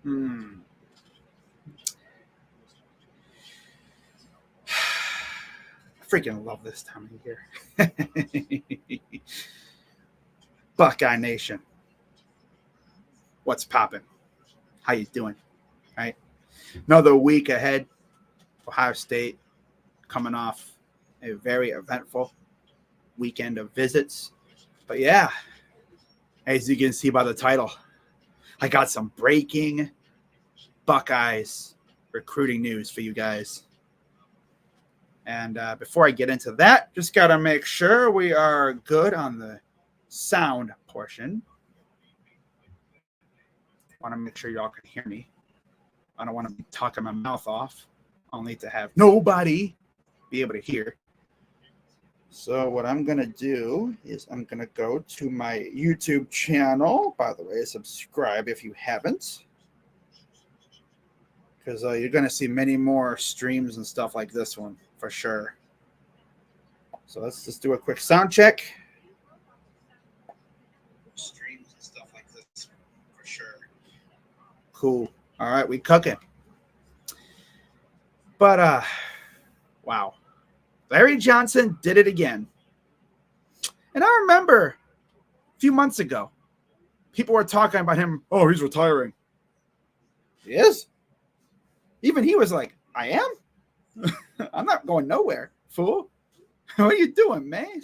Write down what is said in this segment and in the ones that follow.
Hmm. I freaking love this time of year. Buckeye Nation, what's popping? How you doing? Right, another week ahead. Ohio State coming off a very eventful weekend of visits. But yeah, as you can see by the title, I got some breaking Buckeyes recruiting news for you guys. And before I get into that, just got to make sure we are good on the sound portion. Want to make sure y'all can hear me. I don't want to be talking my mouth off. I'll need to have nobody be able to hear. So what I'm going to do is I'm going to go to my YouTube channel. By the way, subscribe if you haven't. Because you're going to see many more streams and stuff like this one for sure. So let's just do a quick sound check. Streams and stuff like this for sure. Cool. All right, we cooking. But wow. Larry Johnson did it again. And I remember a few months ago, people were talking about him. Oh, he's retiring. He is? Even he was like, I am? I'm not going nowhere, fool. What are you doing, man?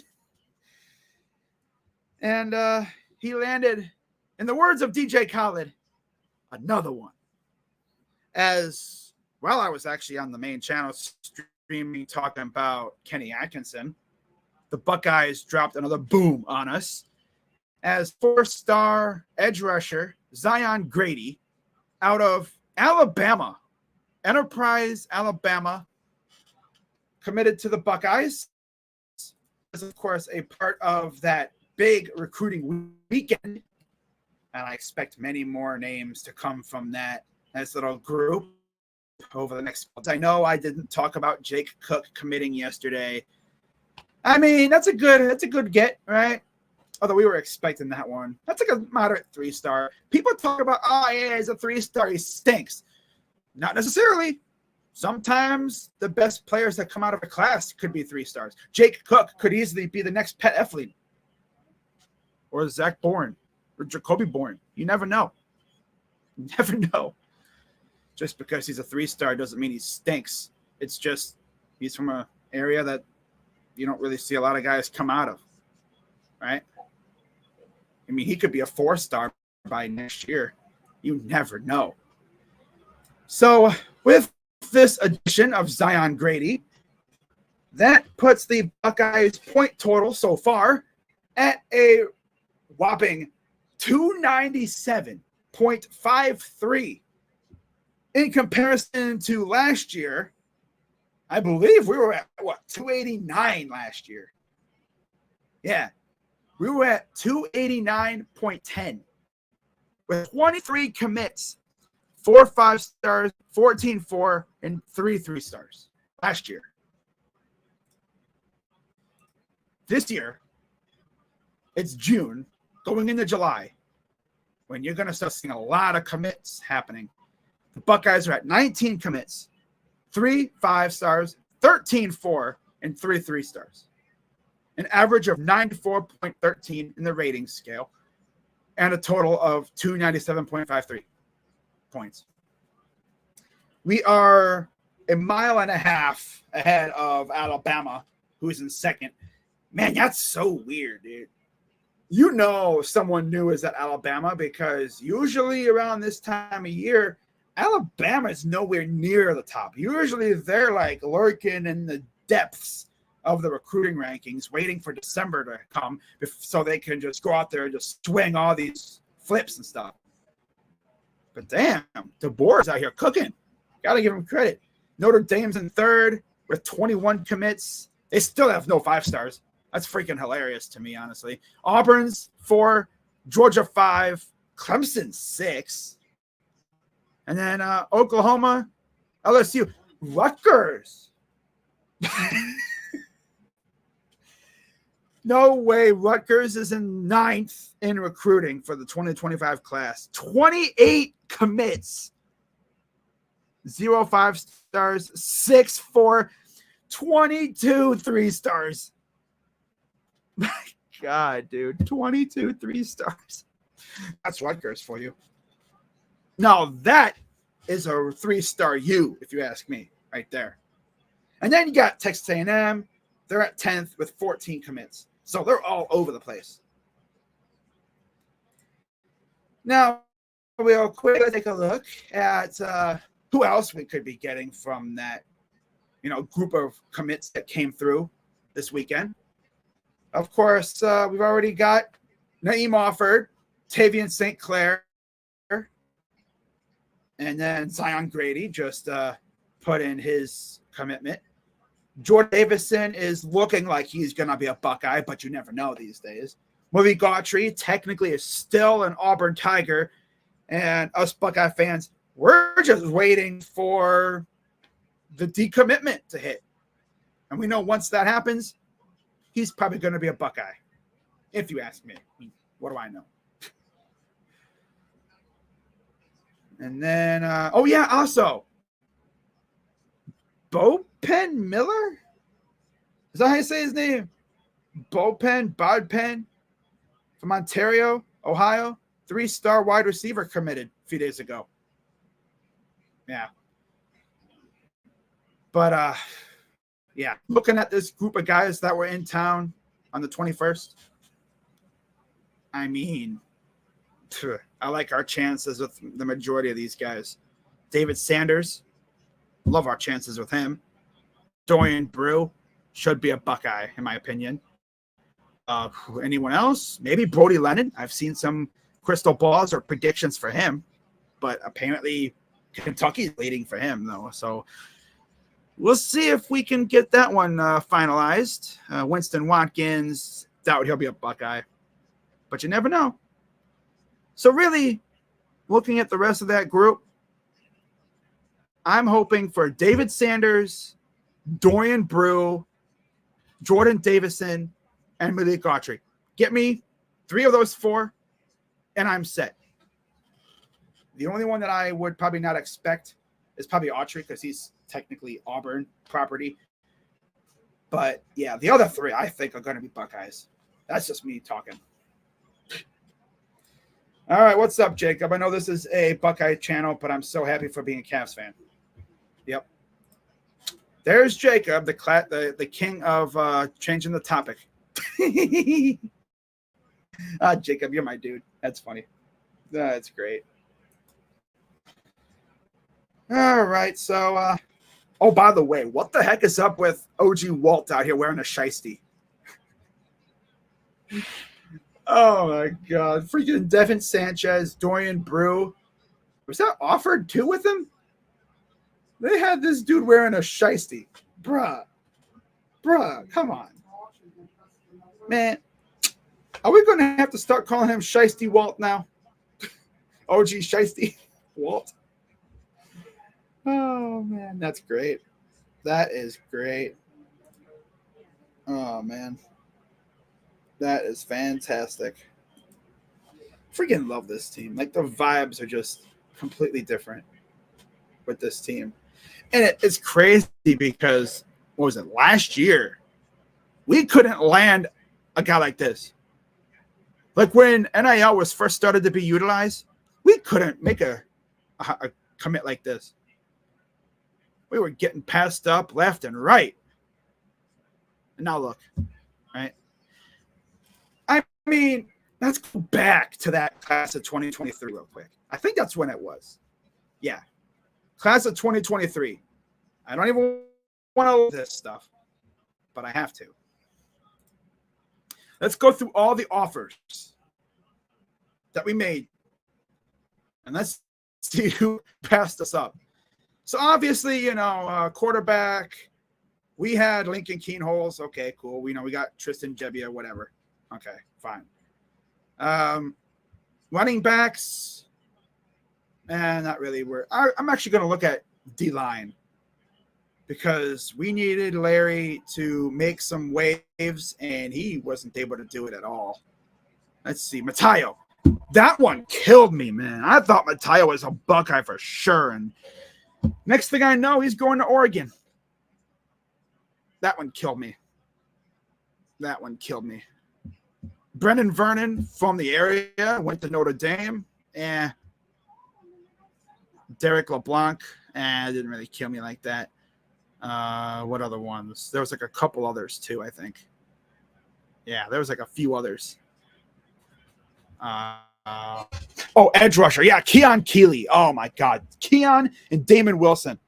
And he landed, in the words of DJ Khaled, another one. As well, I was actually on the main channel streaming talking about Kenny Atkinson. The Buckeyes dropped another boom on us as 4-star edge rusher Zion Grady out of Alabama, Enterprise, Alabama, committed to the Buckeyes. Is, of course, a part of that big recruiting weekend. And I expect many more names to come from that nice little group over the next month. I know I didn't talk about Jake Cook committing yesterday. I mean, that's a good get, right? Although we were expecting that one. That's like a moderate 3-star. People talk about, oh, yeah, he's a 3-star. He stinks. Not necessarily. Sometimes the best players that come out of a class could be 3 stars. Jake Cook could easily be the next Pet Eflin. Or Zach Bourne. Or Jacoby Bourne. You never know. You never know. Just because he's a 3-star doesn't mean he stinks. It's just he's from an area that you don't really see a lot of guys come out of. Right? I mean, he could be a 4-star by next year. You never know. So with this addition of Zion Grady, that puts the Buckeyes' point total so far at a whopping 297.53. In comparison to last year, I believe we were at, 289 last year. Yeah, we were at 289.10 with 23 commits. 4 5-stars, 14 4, and 3 3-stars last year. This year, it's June, going into July, when you're going to start seeing a lot of commits happening. The Buckeyes are at 19 commits, 3 5-stars, 13 4, and 3 3-stars. An average of 94.13 in the rating scale, and a total of 297.53. Points. We are a mile and a half ahead of Alabama, who's in second. Man, that's so weird, dude. You know someone new is at Alabama because usually around this time of year, Alabama is nowhere near the top. Usually they're like lurking in the depths of the recruiting rankings, waiting for December to come so they can just go out there and just swing all these flips and stuff. But damn, DeBoer's out here cooking. Got to give him credit. Notre Dame's in third with 21 commits. They still have no 5-stars. That's freaking hilarious to me, honestly. Auburn's 4, Georgia 5, Clemson 6. And then Oklahoma, LSU, Rutgers. No way. Rutgers is in 9th in recruiting for the 2025 class. 28 commits. 0 5-stars, 6 4, 22 3-stars. My God, dude. 22 3-stars. That's Rutgers for you. Now, that is a 3-star U, if you ask me, right there. And then you got Texas A&M. They're at 10th with 14 commits. So they're all over the place. Now, we'll quickly take a look at who else we could be getting from that, group of commits that came through this weekend. Of course, we've already got Naeem Offord, Tavian St. Clair, and then Zion Grady just put in his commitment. Jordan Davison is looking like he's going to be a Buckeye, but you never know these days. Malik Gautry technically is still an Auburn Tiger, and us Buckeye fans, we're just waiting for the decommitment to hit. And we know once that happens, he's probably going to be a Buckeye, if you ask me. What do I know? And then, also, Bopen Miller? Is that how you say his name? Bodpen from Ontario, Ohio. 3-star wide receiver committed a few days ago. Yeah. But, looking at this group of guys that were in town on the 21st, I mean, I like our chances with the majority of these guys. David Sanders, love our chances with him. Dorian Brew should be a Buckeye, in my opinion. Anyone else? Maybe Brody Lennon. I've seen some crystal balls or predictions for him, but apparently Kentucky's waiting for him, though. So we'll see if we can get that one finalized. Winston Watkins, doubt he'll be a Buckeye, but you never know. So really, looking at the rest of that group, I'm hoping for David Sanders, Dorian Brew, Jordan Davison, and Malik Gautry. Get me 3 of those 4, and I'm set. The only one that I would probably not expect is probably Autry because he's technically Auburn property. But, yeah, the other 3 I think are going to be Buckeyes. That's just me talking. All right, what's up, Jacob? I know this is a Buckeye channel, but I'm so happy for being a Cavs fan. Yep. There's Jacob, the king of changing the topic. Jacob, you're my dude. That's funny. That's great. All right, so by the way, what the heck is up with OG Walt out here wearing a shiesty? Oh my God. Freaking Devin Sanchez, Dorian Brew. Was that Offord too with him? They had this dude wearing a shiesty. Bruh, come on. Man, are we going to have to start calling him Shiesty Walt now? OG Shiesty Walt. Oh, man, that's great. That is great. Oh, man. That is fantastic. Freaking love this team. Like, the vibes are just completely different with this team. And it's crazy because, what was it, last year, we couldn't land a guy like this. Like when NIL was first started to be utilized, we couldn't make a commit like this. We were getting passed up left and right. And now look, right? I mean, let's go back to that class of 2023 real quick. I think that's when it was. Yeah. Class of 2023. I don't even want to look at this stuff, but I have to. Let's go through all the offers that we made, and let's see who passed us up. So obviously, quarterback, we had Lincoln Keenholz. Okay, cool. We got Tristan Gebbia, whatever. Okay, fine. Running backs, not really. I'm actually going to look at D-line because we needed Larry to make some waves, and he wasn't able to do it at all. Let's see. Matayo. That one killed me, man. I thought Mattia was a Buckeye for sure. And next thing I know, he's going to Oregon. That one killed me. That one killed me. Brendan Vernon from the area went to Notre Dame. Derek LeBlanc, didn't really kill me like that. What other ones? There was like a couple others too, I think. Yeah, there was like a few others. Edge rusher. Yeah, Keon Keeley. Oh my God. Keon and Damon Wilson.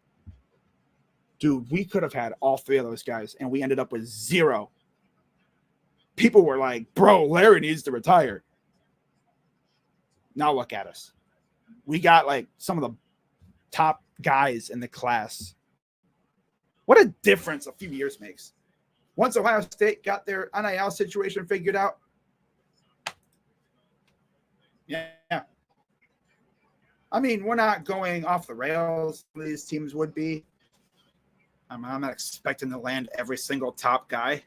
Dude, we could have had all three of those guys, and we ended up with 0. People were like, bro, Larry needs to retire. Now look at us. We got like some of the top guys in the class. What a difference a few years makes. Once Ohio State got their NIL situation figured out. Yeah. I mean, we're not going off the rails. These teams would be. I'm not expecting to land every single top guy.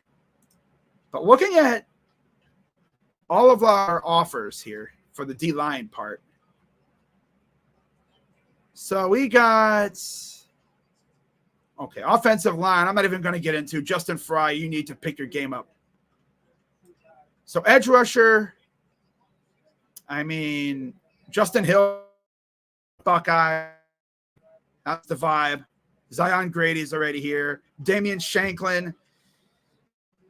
But looking at all of our offers here for the D-line part. So we got, offensive line. I'm not even going to get into. Justin Fry, you need to pick your game up. So edge rusher, I mean, Justin Hill, Buckeye, that's the vibe. Zion Grady's already here. Damian Shanklin,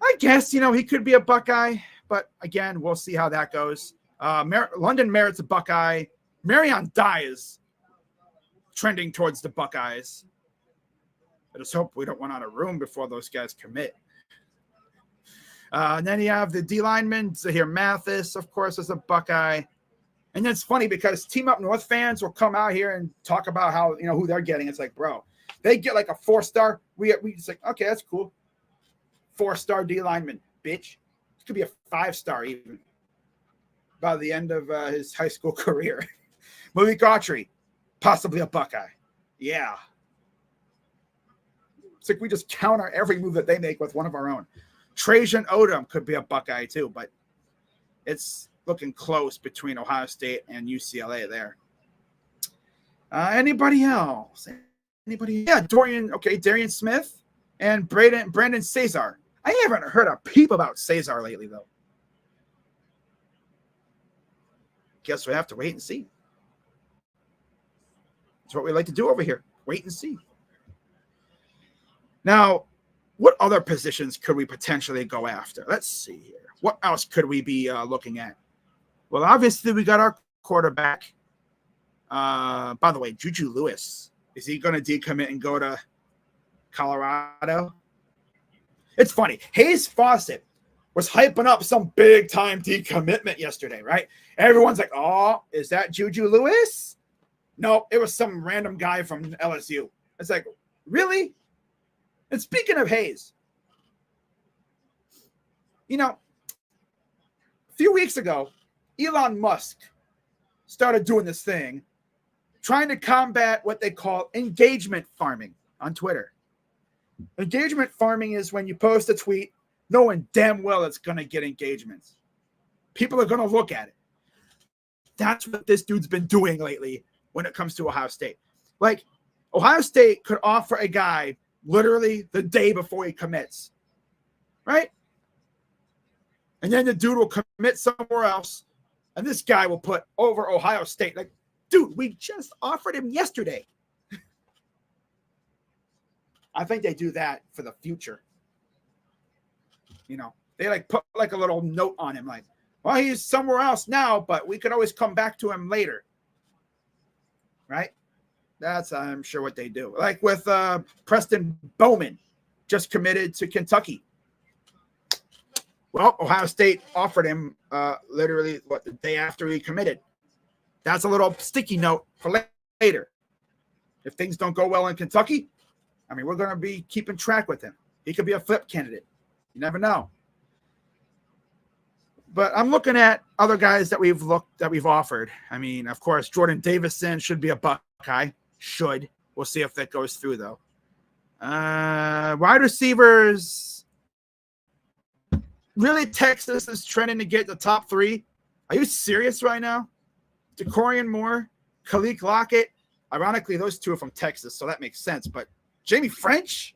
I guess, he could be a Buckeye, but again, we'll see how that goes. London Merritt's a Buckeye. Marion Dye is trending towards the Buckeyes. I just hope we don't run out of room before those guys commit. And then you have the D lineman, Zahir Mathis, of course, is a Buckeye. And it's funny because Team Up North fans will come out here and talk about how, who they're getting. It's like, bro, they get like a 4-star. We just like, okay, that's cool. 4-star D lineman, bitch. It could be a 5-star even by the end of his high school career. Malik Autry, possibly a Buckeye. Yeah. It's like we just counter every move that they make with one of our own. Trajan Odom could be a Buckeye too, but it's looking close between Ohio State and UCLA there. Anybody else? Yeah, Darian Smith and Brandon Cesar. I haven't heard a peep about Cesar lately, though. Guess we have to wait and see. That's what we like to do over here. Wait and see. Now, what other positions could we potentially go after? Let's see here. What else could we be looking at? Well, obviously, we got our quarterback. By the way, Juju Lewis. Is he going to decommit and go to Colorado? It's funny. Hayes Fawcett was hyping up some big-time decommitment yesterday, right? Everyone's like, oh, is that Juju Lewis? No, it was some random guy from LSU. It's like, really? And speaking of Hayes, a few weeks ago, Elon Musk started doing this thing, trying to combat what they call engagement farming on Twitter. Engagement farming is when you post a tweet knowing damn well it's going to get engagements. People are going to look at it. That's what this dude's been doing lately when it comes to Ohio State. Like, Ohio State could offer a guy literally the day before he commits, right? And then the dude will commit somewhere else, and this guy will put over Ohio State. Like, dude, we just offered him yesterday. I think they do that for the future. They like put like a little note on him, like, well, he's somewhere else now, but we could always come back to him later. Right? That's, I'm sure, what they do. Like with Preston Bowman, just committed to Kentucky. Well, Ohio State offered him literally the day after he committed. That's a little sticky note for later. If things don't go well in Kentucky, we're going to be keeping track with him. He could be a flip candidate. You never know. But I'm looking at other guys that we've offered. Of course, Jordan Davison should be a Buckeye. Should. We'll see if that goes through, though. Wide receivers. Really, Texas is trending to get the top 3. Are you serious right now? DeCorian Moore, Khalil Lockett. Ironically, those two are from Texas, so that makes sense. But Jamie French?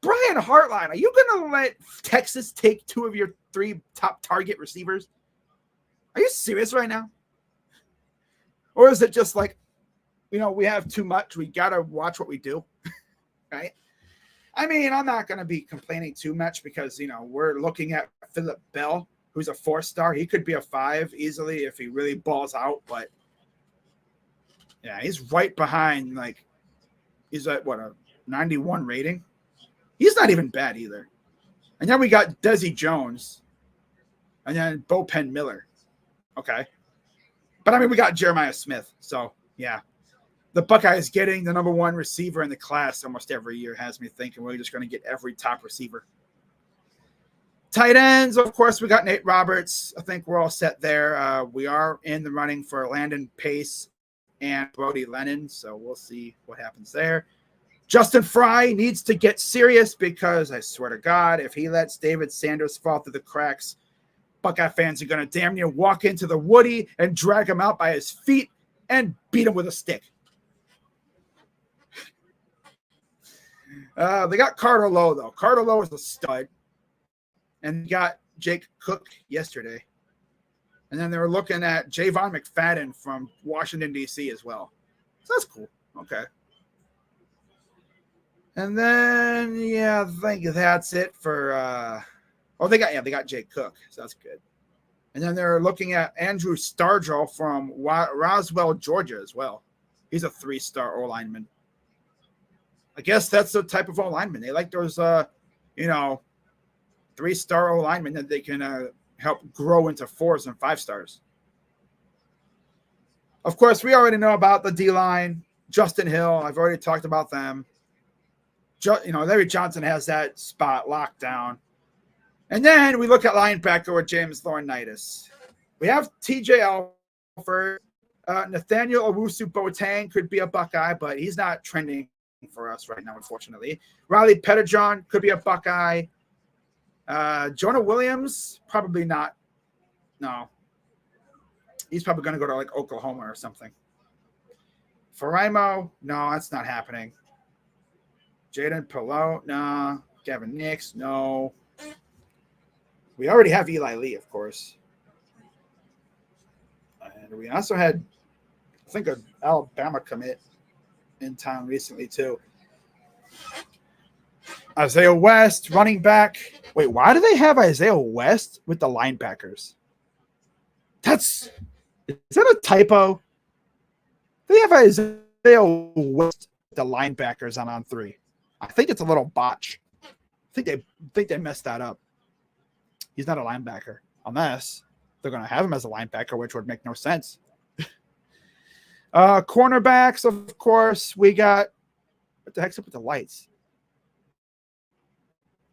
Brian Hartline, are you going to let Texas take 2 of your 3 top target receivers? Are you serious right now? Or is it just like, we have too much. We got to watch what we do, right? I mean, I'm not going to be complaining too much because, we're looking at Phillip Bell, who's a 4-star. He could be a 5 easily if he really balls out. But, yeah, he's right behind, he's at, a 91 rating? He's not even bad either. And then we got Desi Jones. And then Bo Penn Miller. Okay. But, I mean, we got Jeremiah Smith. So, yeah. The Buckeyes getting the number 1 receiver in the class almost every year has me thinking we're just going to get every top receiver. Tight ends, of course, we got Nate Roberts. I think we're all set there. We are in the running for Landon Pace and Brody Lennon, so we'll see what happens there. Justin Fry needs to get serious because I swear to God, if he lets David Sanders fall through the cracks, Buckeye fans are going to damn near walk into the Woody and drag him out by his feet and beat him with a stick. They got Carter Lowe, though. Carter Lowe is a stud. And they got Jake Cook yesterday. And then they were looking at Javon McFadden from Washington, D.C. as well. So that's cool. Okay. And then, I think that's it for they got Jake Cook. So that's good. And then they're looking at Andrew Stargell from Roswell, Georgia as well. He's a 3-star O-lineman. I guess that's the type of O-lineman. They like those, 3-star O-linemen that they can help grow into 4s and 5-stars. Of course, we already know about the D-line. Justin Hill, I've already talked about them. Larry Johnson has that spot locked down. And then we look at linebacker with James Laurinaitis. We have TJ Alford. Nathaniel Owusu-Boateng could be a Buckeye, but he's not trending for us right now, unfortunately. Riley Pettijohn could be a Buckeye. Jonah Williams, probably not. No. He's probably going to go to Oklahoma or something. Faraimo, no, that's not happening. Jaden Pillow, no. Gavin Nix, no. We already have Eli Lee, of course. And we also had, I think, an Alabama commit in town recently, too. Isaiah West, running back. Wait, why do they have Isaiah West with the linebackers? Is that a typo? They have Isaiah West with the linebackers on 3. I think it's a little botch. I think they messed that up. He's not a linebacker unless they're going to have him as a linebacker, which would make no sense. Cornerbacks, of course, we got. What the heck's up with the lights?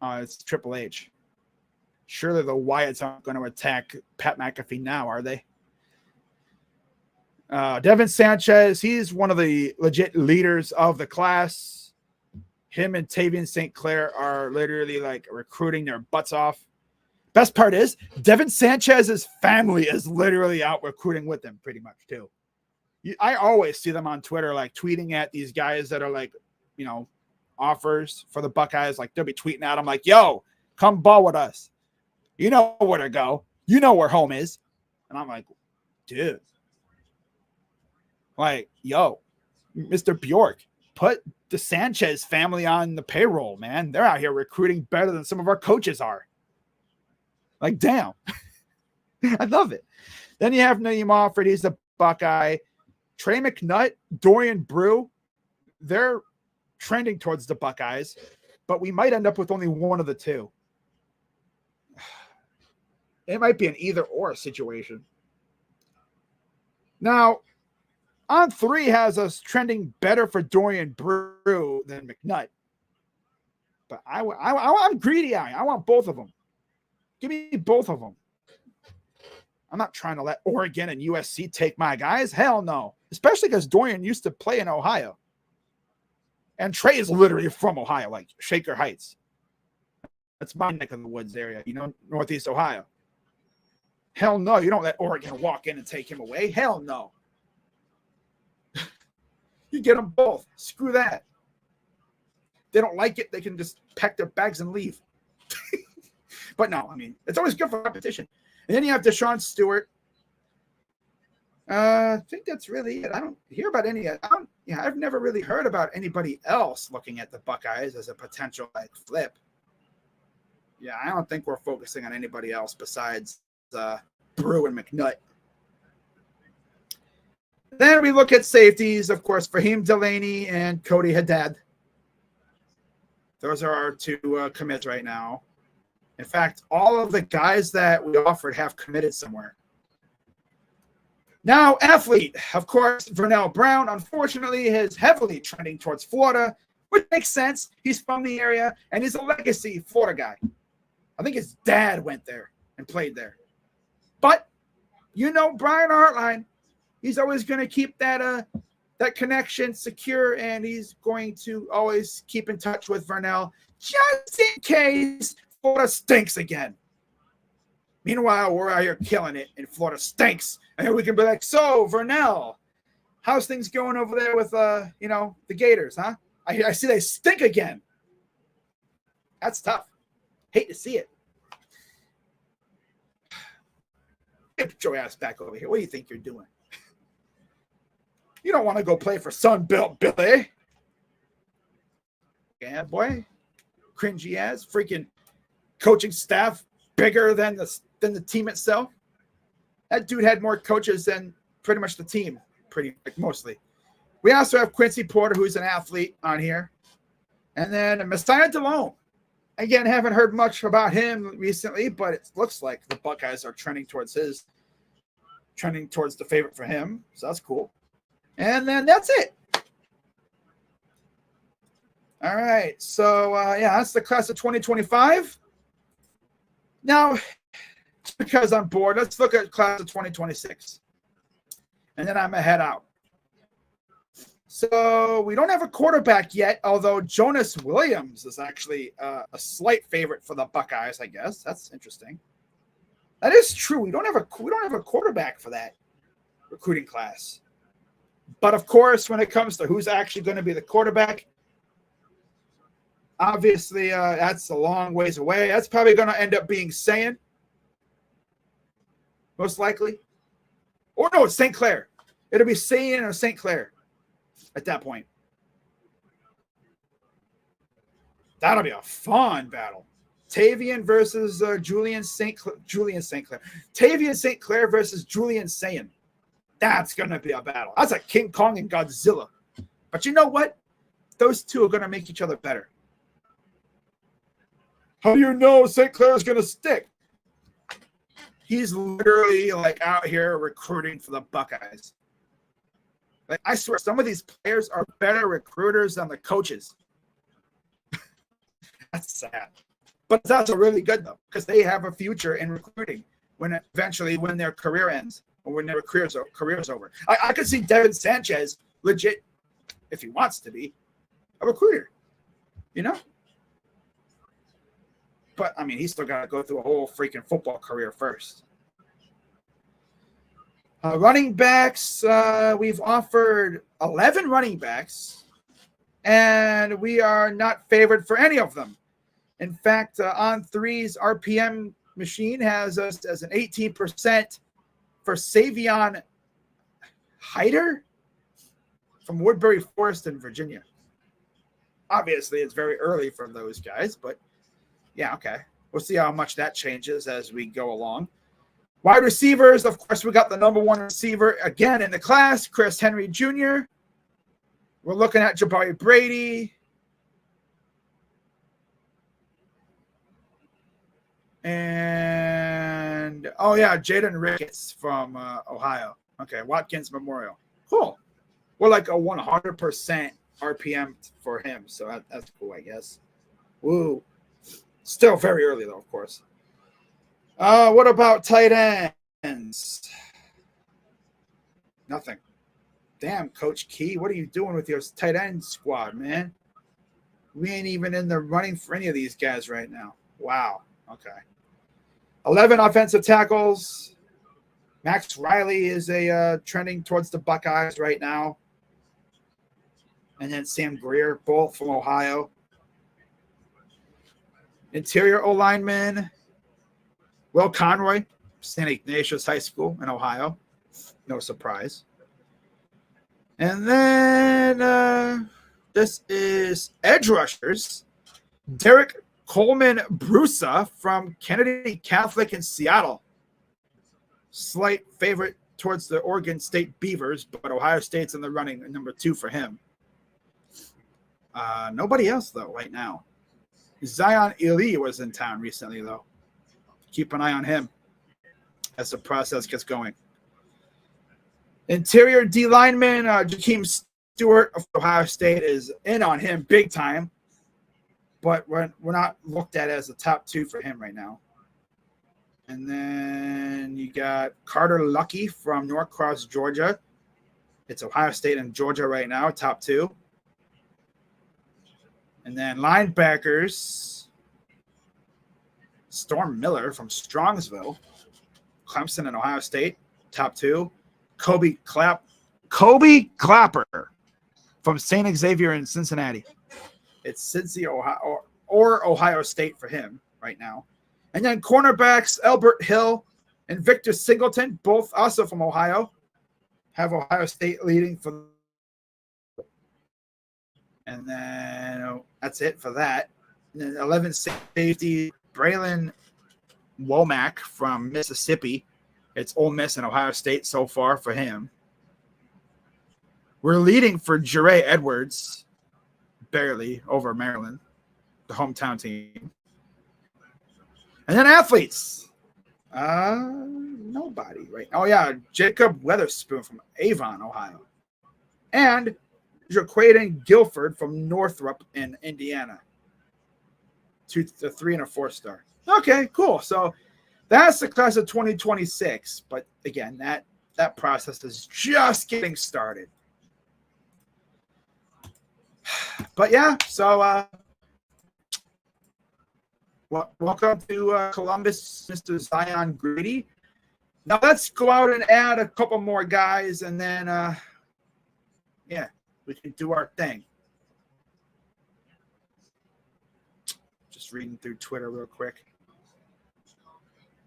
It's Triple H. Surely the Wyatts aren't going to attack Pat McAfee now, are they? Devin Sanchez, he's one of the legit leaders of the class. Him and Tavian St. Clair are literally recruiting their butts off. Best part is Devin Sanchez's family is literally out recruiting with them pretty much too. I always see them on Twitter tweeting at these guys that are offers for the Buckeyes. They'll be tweeting at them yo, come ball with us. You know where to go. You know where home is. And I'm like, dude. Yo, Mr. Bjork, put the Sanchez family on the payroll, man. They're out here recruiting better than some of our coaches are. Damn. I love it. Then you have Naeem Offord. He's the Buckeye. Trey McNutt, Dorian Brew, they're trending towards the Buckeyes, but we might end up with only one of the two. It might be an either-or situation. Now, on 3 has us trending better for Dorian Brew than McNutt. But I'm greedy. I want both of them. Give me both of them. I'm not trying to let Oregon and USC take my guys. Hell no. Especially because Dorian used to play in Ohio. And Trey is literally from Ohio, Shaker Heights. That's my neck of the woods area, Northeast Ohio. Hell no. You don't let Oregon walk in and take him away. Hell no. You get them both. Screw that. They don't like it. They can just pack their bags and leave. But no, I mean, it's always good for competition. And then you have Deshaun Stewart. I think that's really it. I don't hear about any. I've never really heard about anybody else looking at the Buckeyes as a potential like flip. Yeah, I don't think we're focusing on anybody else besides Brew and McNutt. Then we look at safeties, of course, Fahim Delaney and Cody Haddad. Those are our two commits right now. In fact, all of the guys that we offered have committed somewhere. Now, athlete, of course, Vernell Brown, unfortunately, is heavily trending towards Florida, which makes sense. He's from the area, and he's a legacy Florida guy. I think his dad went there and played there. But, you know, Brian Hartline, he's always going to keep that connection secure, and he's going to always keep in touch with Vernell just in case Florida stinks again. Meanwhile, we're out here killing it, and Florida stinks. And we can be like, so, Vernell, how's things going over there with, the Gators, huh? I see they stink again. That's tough. Hate to see it. Get your ass back over here. What do you think you're doing? You don't want to go play for Sunbelt Billy. Yeah, boy. Cringy ass. Freaking coaching staff bigger than the team itself. That dude had more coaches than pretty much the team, mostly. We also have Quincy Porter, who's an athlete on here. And then Messiah DeLone. Again, haven't heard much about him recently, but it looks like the Buckeyes are trending towards the favorite for him. So that's cool. And then that's it. All right. So, that's the class of 2025. Now, because I'm bored, let's look at class of 2026. And then I'm going to head out. So we don't have a quarterback yet, although Jonas Williams is actually a slight favorite for the Buckeyes, I guess. That's interesting. That is true. We don't have a quarterback for that recruiting class. But of course, when it comes to who's actually going to be the quarterback, obviously that's a long ways away. That's probably going to end up being Sayin, most likely. Or no, it's St. Clair. It'll be Sayin or St. Clair at that point. That'll be a fun battle. Tavian versus Julian St. Clair. Tavian St. Clair versus Julian Sayin. That's going to be a battle. That's like King Kong and Godzilla. But you know what? Those two are going to make each other better. How do you know St. Clair is going to stick? He's literally like out here recruiting for the Buckeyes. Like, I swear, some of these players are better recruiters than the coaches. That's sad. But it's also really good, though, because they have a future in recruiting when their career ends or when their career's over. I could see Devin Sanchez legit, if he wants to be, a recruiter, you know? But, I mean, he's still got to go through a whole freaking football career first. Running backs, we've offered 11 running backs, and we are not favored for any of them. In fact, On3's RPM machine has us as an 18% for Savion Hyder from Woodbury Forest in Virginia. Obviously, it's very early for those guys, but yeah, okay. We'll see how much that changes as we go along. Wide receivers, of course, we got the number one receiver again in the class, Chris Henry Jr. We're looking at Jabari Brady. And, Jaden Ricketts from Ohio. Okay, Watkins Memorial. Cool. We're like a 100% RPM for him, so that's cool, I guess. Woo. Still very early, though, of course. What about tight ends? Nothing. Damn, Coach Key, what are you doing with your tight end squad, man? We ain't even in the running for any of these guys right now. Wow. Okay. 11 offensive tackles. Max Riley is trending towards the Buckeyes right now. And then Sam Greer, both from Ohio. Interior O-lineman, Will Conroy, St. Ignatius High School in Ohio. No surprise. And then this is edge rushers. Derek Coleman Brusa from Kennedy Catholic in Seattle. Slight favorite towards the Oregon State Beavers, but Ohio State's in the running at number 2 for him. Nobody else, though, right now. Zion Ely was in town recently, though. Keep an eye on him as the process gets going. Interior D lineman Jakeem Stewart of Ohio State is in on him big time, but we're not looked at as a top 2 for him right now. And then you got Carter Lucky from Norcross, Georgia. It's Ohio State and Georgia right now, top 2. And then linebackers, Storm Miller from Strongsville, Clemson and Ohio State, top 2. Kobe Clapper from St. Xavier in Cincinnati. It's Cincy, Ohio, or Ohio State for him right now. And then cornerbacks, Albert Hill and Victor Singleton, both also from Ohio, have Ohio State leading for. And then that's it for that. And then 11 safety, Braylon Womack from Mississippi. It's Ole Miss and Ohio State so far for him. We're leading for Jure Edwards, barely, over Maryland, the hometown team. And then athletes. Nobody, right? Oh, yeah, Jacob Weatherspoon from Avon, Ohio. And Jaquaden Guilford from Northrop in Indiana. 2, 3, and a 4-star. Okay, cool. So that's the class of 2026. But again, that process is just getting started. But yeah, so welcome to Columbus, Mr. Zion Grady. Now let's go out and add a couple more guys, and then yeah, we can do our thing. Just reading through Twitter real quick.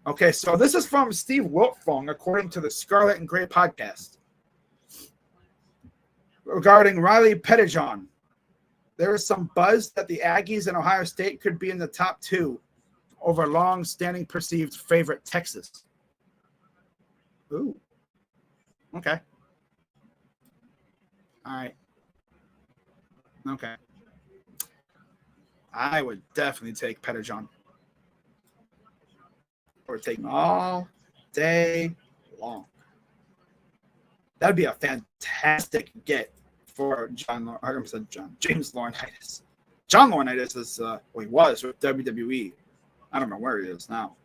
Okay, so this is from Steve Wiltfong, according to the Scarlet and Gray podcast, regarding Riley Pettijohn. There is some buzz that the Aggies and Ohio State could be in the top 2 over long-standing perceived favorite Texas. Ooh. Okay. All right. Okay. I would definitely take Pettijohn. Or take him all day long. That'd be a fantastic get for James Laurinaitis. John Laurinaitis is he was with WWE. I don't know where he is now.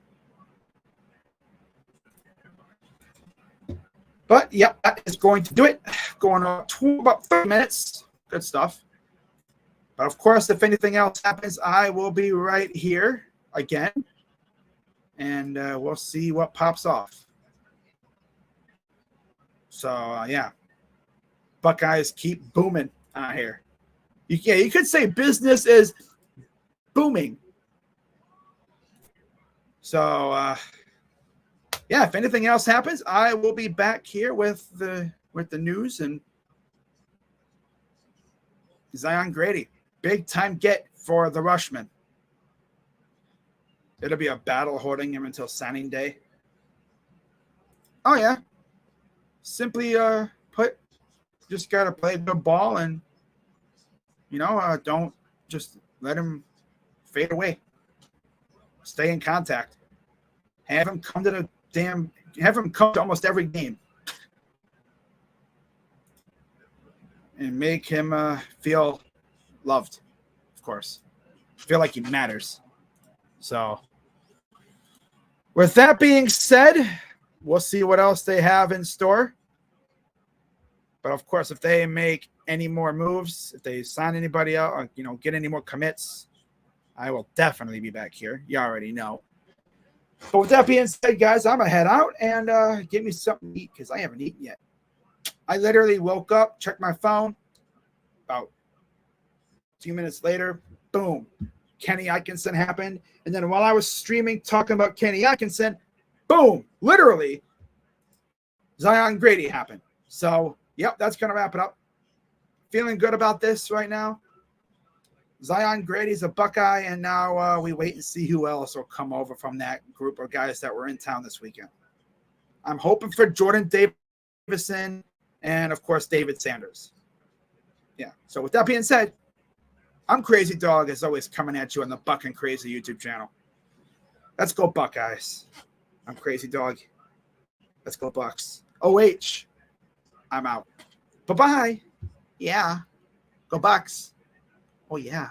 But yep, that is going to do it. Going on to about 30 minutes. Good stuff. But of course, if anything else happens, I will be right here again. And we'll see what pops off. So, yeah. Buckeyes keep booming out here. You could say business is booming. So, yeah, if anything else happens, I will be back here with the news and Zion Grady. Big time get for the Rushman. It'll be a battle holding him until signing day. Oh, yeah. Simply just got to play good ball and, don't just let him fade away. Stay in contact. Have him come to almost every game. And make him feel loved, of course. Feel like he matters. So, with that being said, we'll see what else they have in store. But of course, if they make any more moves, if they sign anybody out, or, get any more commits, I will definitely be back here. You already know. But with that being said, guys, I'm going to head out and get me something to eat because I haven't eaten yet. I literally woke up, checked my phone. About a few minutes later, boom, Kenny Atkinson happened. And then while I was streaming talking about Kenny Atkinson, boom, literally, Zion Grady happened. So, yep, that's going to wrap it up. Feeling good about this right now. Zion Grady's a Buckeye, and now we wait and see who else will come over from that group of guys that were in town this weekend. I'm hoping for Jordan Davison and, of course, David Sanders. Yeah, so with that being said, I'm Crazy Dog, as always, coming at you on the Buck and Crazy YouTube channel. Let's go Buckeyes. I'm Crazy Dog. Let's go Bucks. OH, I'm out. Bye-bye. Yeah. Go Bucks. Oh, yeah.